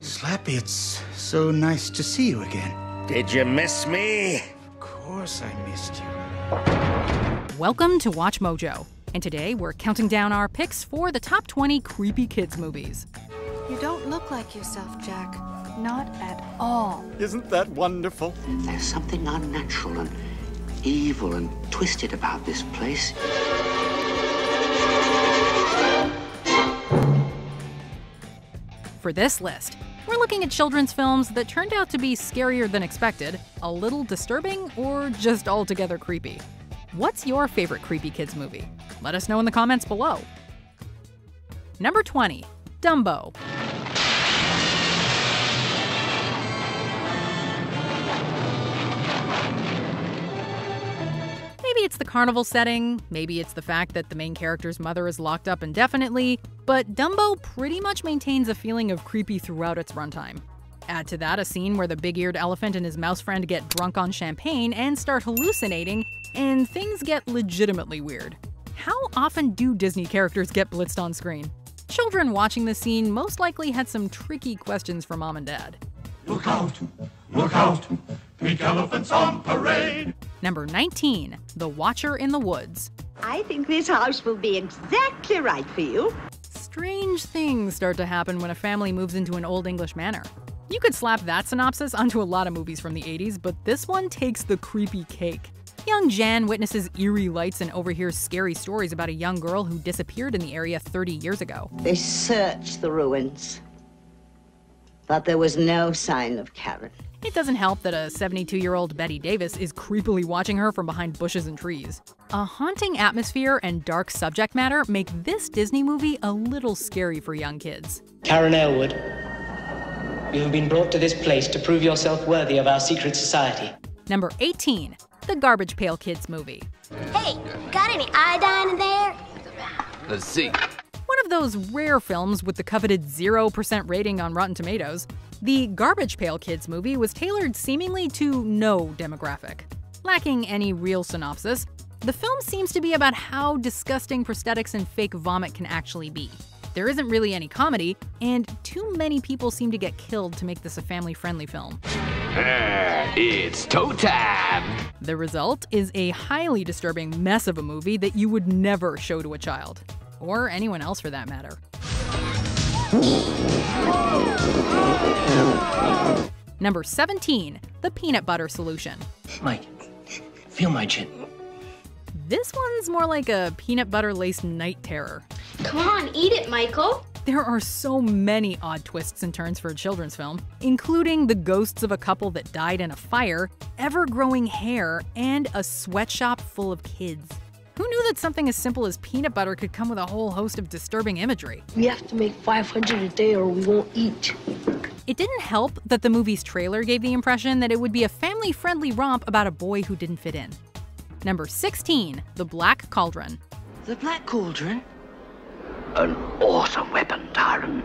Slappy, it's so nice to see you again. Did you miss me? Of course I missed you. Welcome to Watch Mojo, and today we're counting down our picks for the top 20 creepy kids movies. You don't look like yourself, Jack. Not at all. Isn't that wonderful? There's something unnatural and evil and twisted about this place. For this list, we're looking at children's films that turned out to be scarier than expected, a little disturbing, or just altogether creepy. What's your favorite creepy kids movie? Let us know in the comments below. Number 20, Dumbo. Maybe it's the carnival setting, maybe it's the fact that the main character's mother is locked up indefinitely, but Dumbo pretty much maintains a feeling of creepy throughout its runtime. Add to that a scene where the big-eared elephant and his mouse friend get drunk on champagne and start hallucinating, and things get legitimately weird. How often do Disney characters get blitzed on screen? Children watching this scene most likely had some tricky questions for mom and dad. Look out! Look out! Pink elephants on parade! Number 19, The Watcher in the Woods. I think this house will be exactly right for you. Strange things start to happen when a family moves into an Old English manor. You could slap that synopsis onto a lot of movies from the 80s, but this one takes the creepy cake. Young Jan witnesses eerie lights and overhears scary stories about a young girl who disappeared in the area 30 years ago. They searched the ruins, but there was no sign of Karen. It doesn't help that a 72-year-old Betty Davis is creepily watching her from behind bushes and trees. A haunting atmosphere and dark subject matter make this Disney movie a little scary for young kids. Karen Elwood, you have been brought to this place to prove yourself worthy of our secret society. Number 18, The Garbage Pail Kids movie. Hey, got any iodine in there? Let's see. One of those rare films with the coveted 0% rating on Rotten Tomatoes, the Garbage Pail Kids movie was tailored seemingly to no demographic. Lacking any real synopsis, the film seems to be about how disgusting prosthetics and fake vomit can actually be. There isn't really any comedy, and too many people seem to get killed to make this a family-friendly film. It's toe time! The result is a highly disturbing mess of a movie that you would never show to a child. Or anyone else for that matter. Number 17, The Peanut Butter Solution. Mike, feel my chin. This one's more like a peanut butter laced night terror. Come on, eat it, Michael. There are so many odd twists and turns for a children's film, including the ghosts of a couple that died in a fire, ever-growing hair, and a sweatshop full of kids. Who knew that something as simple as peanut butter could come with a whole host of disturbing imagery? We have to make 500 a day or we won't eat. It didn't help that the movie's trailer gave the impression that it would be a family-friendly romp about a boy who didn't fit in. Number 16, The Black Cauldron. The Black Cauldron? An awesome weapon, Tyron.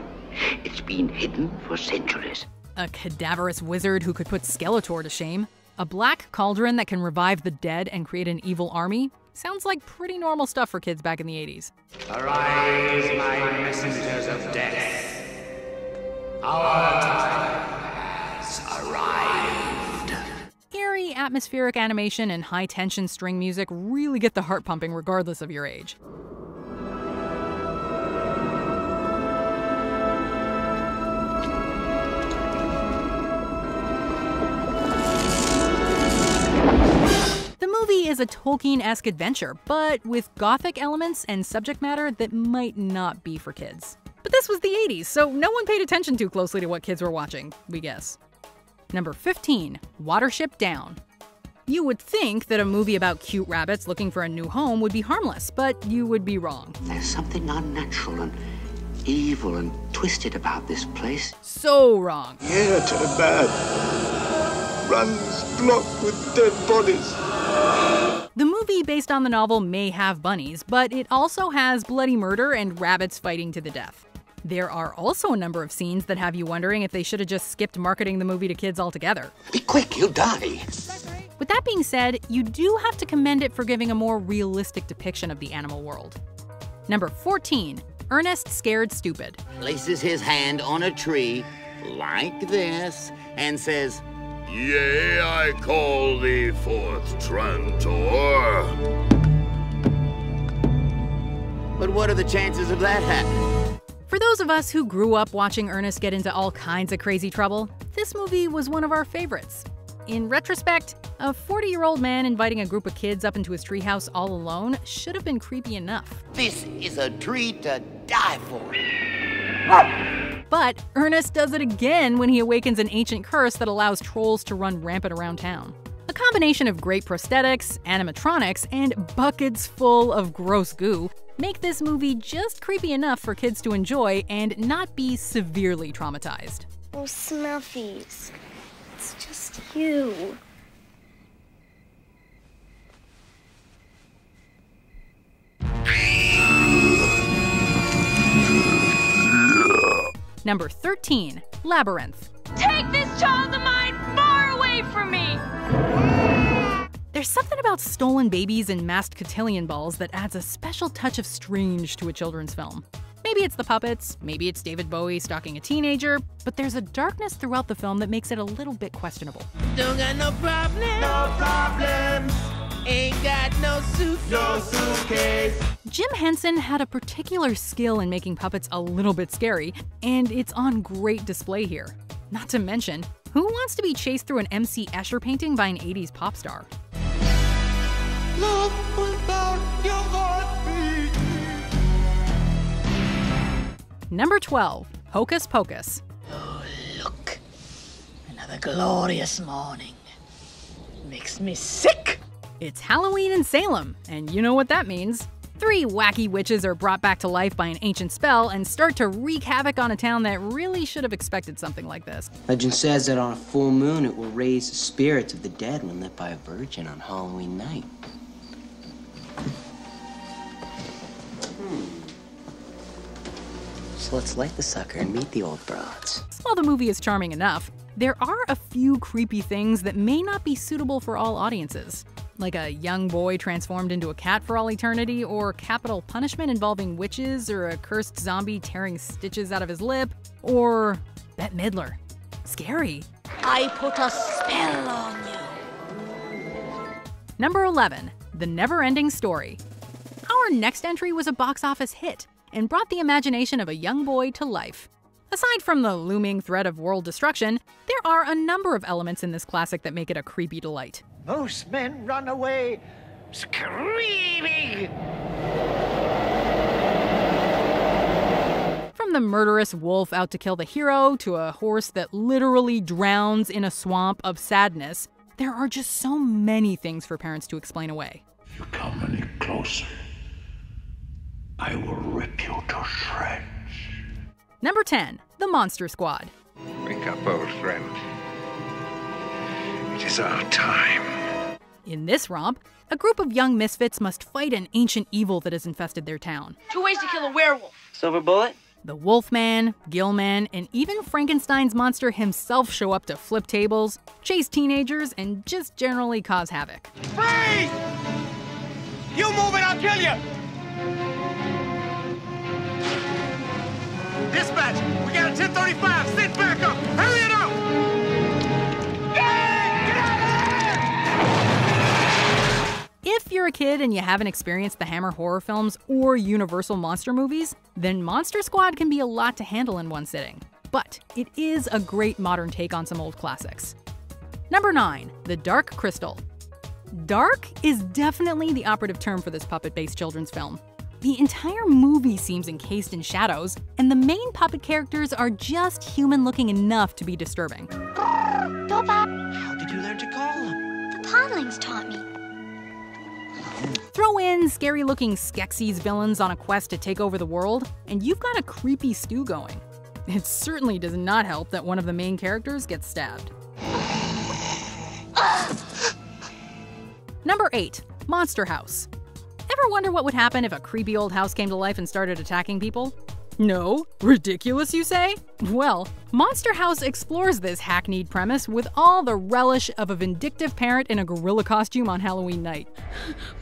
It's been hidden for centuries. A cadaverous wizard who could put Skeletor to shame. A black cauldron that can revive the dead and create an evil army. Sounds like pretty normal stuff for kids back in the 80s. Arise, my messengers of death. Our time has arrived. Eerie, atmospheric animation and high-tension string music really get the heart pumping regardless of your age. The movie is a Tolkien-esque adventure, but with gothic elements and subject matter that might not be for kids. But this was the 80s, so no one paid attention too closely to what kids were watching, we guess. Number 15, Watership Down. You would think that a movie about cute rabbits looking for a new home would be harmless, but you would be wrong. There's something unnatural and evil and twisted about this place. So wrong. Yeah, turn bad. Runs blocked with dead bodies. The movie based on the novel may have bunnies, but it also has bloody murder and rabbits fighting to the death. There are also a number of scenes that have you wondering if they should have just skipped marketing the movie to kids altogether. Be quick, you'll die. With that being said, you do have to commend it for giving a more realistic depiction of the animal world. Number 14, Ernest Scared Stupid. Places his hand on a tree like this, and says, "Yea, I call thee forth, Trantor." But what are the chances of that happening? For those of us who grew up watching Ernest get into all kinds of crazy trouble, this movie was one of our favorites. In retrospect, a 40-year-old man inviting a group of kids up into his treehouse all alone should have been creepy enough. This is a treat to die for. But Ernest does it again when he awakens an ancient curse that allows trolls to run rampant around town. A combination of great prosthetics, animatronics, and buckets full of gross goo make this movie just creepy enough for kids to enjoy and not be severely traumatized. Oh, Snuffies. It's just you. Number 13, Labyrinth. Take this child of mine far away from me! There's something about stolen babies and masked cotillion balls that adds a special touch of strange to a children's film. Maybe it's the puppets, maybe it's David Bowie stalking a teenager, but there's a darkness throughout the film that makes it a little bit questionable. Don't got no problem, no problems. Ain't got no suitcase. Jim Henson had a particular skill in making puppets a little bit scary, and it's on great display here. Not to mention, who wants to be chased through an MC Escher painting by an 80s pop star? Love without your heartbeat. Number 12, Hocus Pocus. Oh, look. Another glorious morning. Makes me sick. It's Halloween in Salem, and you know what that means. 3 wacky witches are brought back to life by an ancient spell and start to wreak havoc on a town that really should have expected something like this. Legend says that on a full moon it will raise the spirits of the dead when lit by a virgin on Halloween night. So let's light the sucker and meet the old broads. While the movie is charming enough, there are a few creepy things that may not be suitable for all audiences. Like a young boy transformed into a cat for all eternity, or capital punishment involving witches, or a cursed zombie tearing stitches out of his lip, or Bette Midler. Scary. I put a spell on you. Number 11, The Never-Ending Story. Our next entry was a box office hit and brought the imagination of a young boy to life. Aside from the looming threat of world destruction, there are a number of elements in this classic that make it a creepy delight. Most men run away screaming. From the murderous wolf out to kill the hero to a horse that literally drowns in a swamp of sadness, there are just so many things for parents to explain away. If you come any closer, I will rip you to shreds. Number 10, The Monster Squad. Wake up, old friend. It is our time. In this romp, a group of young misfits must fight an ancient evil that has infested their town. 2 ways to kill a werewolf. Silver bullet? The Wolfman, Gillman, and even Frankenstein's monster himself show up to flip tables, chase teenagers, and just generally cause havoc. Freeze! You move it, I'll kill you! Dispatch, we got a 1035. Sit back up. Hurry it up! Get out of there! If you're a kid and you haven't experienced the Hammer horror films or Universal monster movies, then Monster Squad can be a lot to handle in one sitting. But it is a great modern take on some old classics. Number 9, The Dark Crystal. Dark is definitely the operative term for this puppet-based children's film. The entire movie seems encased in shadows, and the main puppet characters are just human-looking enough to be disturbing. How did you learn to call them? The podlings taught me. Throw in scary-looking Skeksis villains on a quest to take over the world, and you've got a creepy stew going. It certainly does not help that one of the main characters gets stabbed. Number 8, Monster House. Ever wonder what would happen if a creepy old house came to life and started attacking people? No? Ridiculous, you say? Well, Monster House explores this hackneyed premise with all the relish of a vindictive parent in a gorilla costume on Halloween night.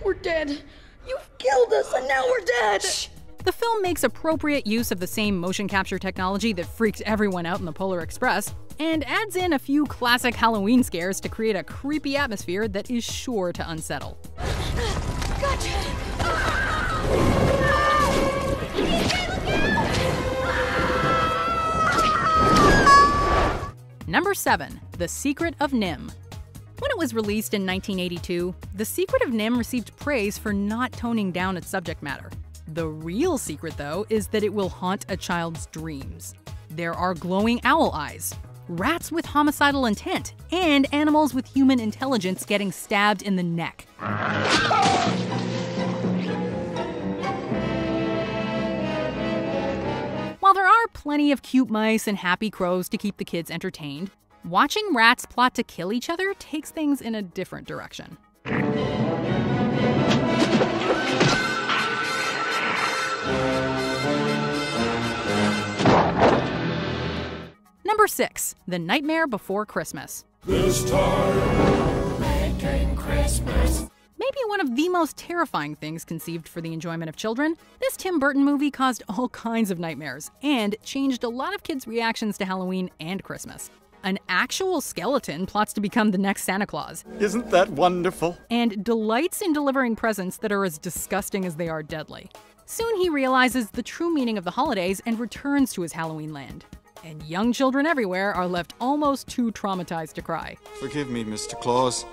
We're dead. You've killed us and now we're dead. Shh. The film makes appropriate use of the same motion capture technology that freaked everyone out in the Polar Express, and adds in a few classic Halloween scares to create a creepy atmosphere that is sure to unsettle. Number 7. The Secret of NIMH. When it was released in 1982, The Secret of NIMH received praise for not toning down its subject matter. The real secret, though, is that it will haunt a child's dreams. There are glowing owl eyes, rats with homicidal intent, and animals with human intelligence getting stabbed in the neck. While there are plenty of cute mice and happy crows to keep the kids entertained, watching rats plot to kill each other takes things in a different direction. Number 6. The Nightmare Before Christmas. This time, making Christmas. Maybe one of the most terrifying things conceived for the enjoyment of children, this Tim Burton movie caused all kinds of nightmares and changed a lot of kids' reactions to Halloween and Christmas. An actual skeleton plots to become the next Santa Claus. Isn't that wonderful? And delights in delivering presents that are as disgusting as they are deadly. Soon he realizes the true meaning of the holidays and returns to his Halloween land. And young children everywhere are left almost too traumatized to cry. Forgive me, Mr. Claus.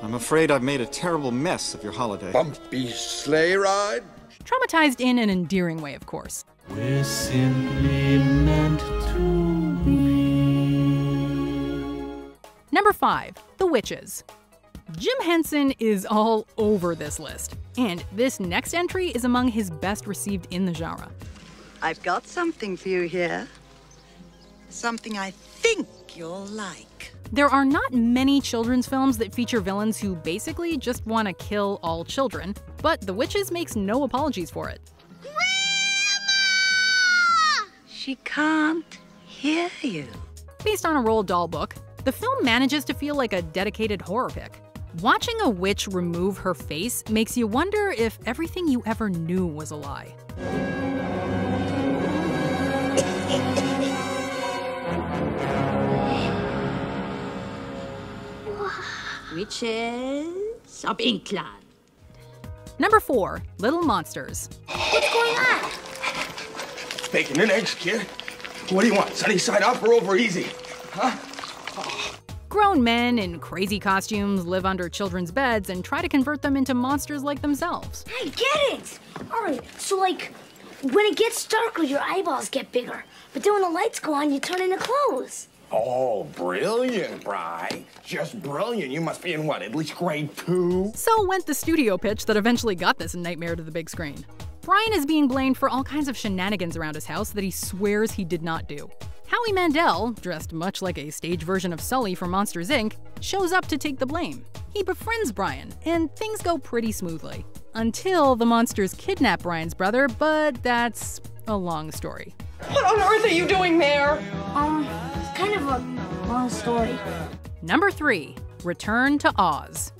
I'm afraid I've made a terrible mess of your holiday. Bumpy sleigh ride? Traumatized in an endearing way, of course. We're simply meant to be. Number 5. The Witches. Jim Henson is all over this list, and this next entry is among his best received in the genre. I've got something for you here. Something I think you'll like. There are not many children's films that feature villains who basically just want to kill all children, but The Witches makes no apologies for it. Grandma! She can't hear you. Based on a Roald Dahl book, the film manages to feel like a dedicated horror pick. Watching a witch remove her face makes you wonder if everything you ever knew was a lie. Witches of England. Number 4. Little Monsters. What's going on? Bacon and eggs, kid. What do you want? Sunny side up or over easy? Huh? Grown men in crazy costumes live under children's beds and try to convert them into monsters like themselves. I get it! Alright, so like, when it gets darker, your eyeballs get bigger. But then when the lights go on, you turn into clothes. Oh, brilliant, Bri. Just brilliant. You must be in what, at least grade 2? So went the studio pitch that eventually got this nightmare to the big screen. Brian is being blamed for all kinds of shenanigans around his house that he swears he did not do. Howie Mandel, dressed much like a stage version of Sully from Monsters, Inc., shows up to take the blame. He befriends Brian, and things go pretty smoothly. Until the monsters kidnap Brian's brother, but that's a long story. What on earth are you doing there? It's kind of a long story. Number 3. Return to Oz.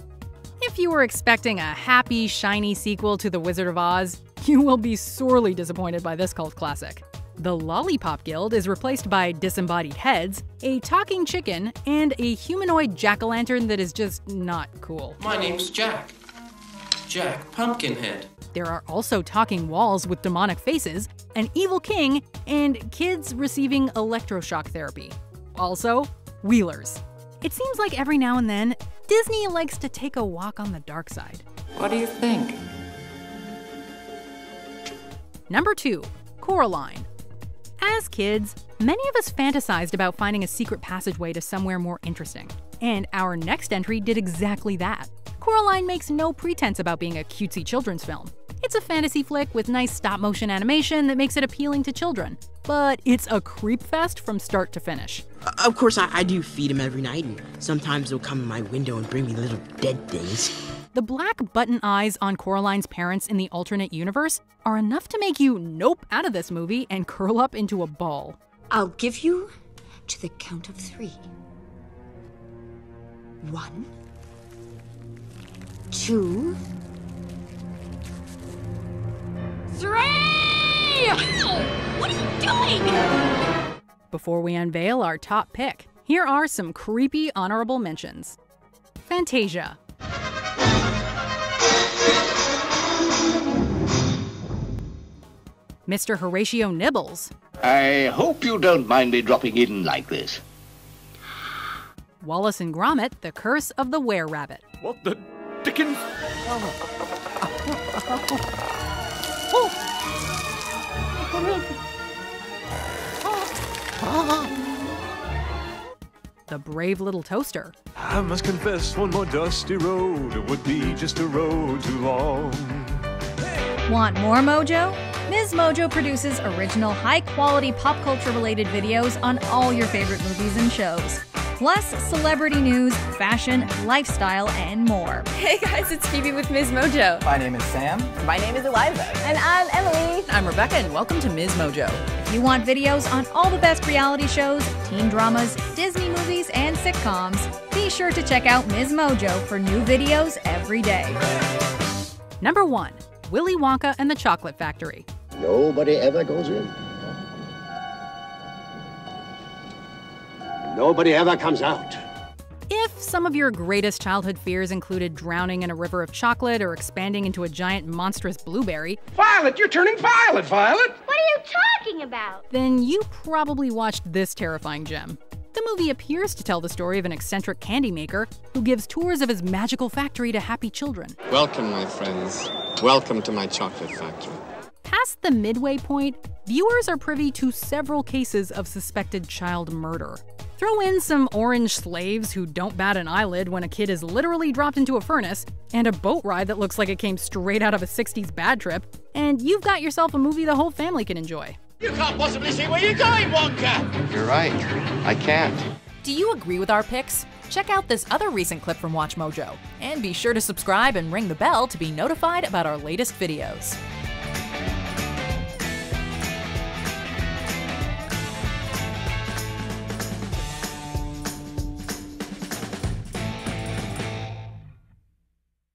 If you were expecting a happy, shiny sequel to The Wizard of Oz, you will be sorely disappointed by this cult classic. The Lollipop Guild is replaced by disembodied heads, a talking chicken, and a humanoid jack-o'-lantern that is just not cool. My name's Jack. Jack Pumpkinhead. There are also talking walls with demonic faces, an evil king, and kids receiving electroshock therapy. Also, wheelers. It seems like every now and then, Disney likes to take a walk on the dark side. What do you think? Number 2. Coraline. As kids, many of us fantasized about finding a secret passageway to somewhere more interesting. And our next entry did exactly that. Coraline makes no pretense about being a cutesy children's film. It's a fantasy flick with nice stop-motion animation that makes it appealing to children. But it's a creep fest from start to finish. Of course, I do feed him every night, and sometimes he'll come in my window and bring me little dead things. The black button eyes on Coraline's parents in the alternate universe are enough to make you nope out of this movie and curl up into a ball. I'll give you to the count of 3. 1, 2, 3! What are you doing? Before we unveil our top pick, here are some creepy honorable mentions. Fantasia. Mr. Horatio Knibbles. I hope you don't mind me dropping in like this. Wallace and Gromit, The Curse of the Were-Rabbit. What the dickens? The Brave Little Toaster. I must confess, one more dusty road would be just a road too long. Want more Mojo? Ms. Mojo produces original, high-quality pop culture-related videos on all your favorite movies and shows. Plus, celebrity news, fashion, lifestyle, and more. Hey guys, it's Phoebe with Ms. Mojo. My name is Sam. My name is Eliza. And I'm Emily. I'm Rebecca, and welcome to Ms. Mojo. If you want videos on all the best reality shows, teen dramas, Disney movies, and sitcoms, be sure to check out Ms. Mojo for new videos every day. Number 1. Willy Wonka and the Chocolate Factory. Nobody ever goes in. Nobody ever comes out. If some of your greatest childhood fears included drowning in a river of chocolate or expanding into a giant monstrous blueberry— Violet, you're turning violet, Violet! What are you talking about? then you probably watched this terrifying gem. The movie appears to tell the story of an eccentric candy maker who gives tours of his magical factory to happy children. Welcome, my friends. Welcome to my chocolate factory. Past the midway point, viewers are privy to several cases of suspected child murder. Throw in some orange slaves who don't bat an eyelid when a kid is literally dropped into a furnace, and a boat ride that looks like it came straight out of a 60s bad trip, and you've got yourself a movie the whole family can enjoy. You can't possibly see where you're going, Wonka! You're right. I can't. Do you agree with our picks? Check out this other recent clip from WatchMojo. And be sure to subscribe and ring the bell to be notified about our latest videos.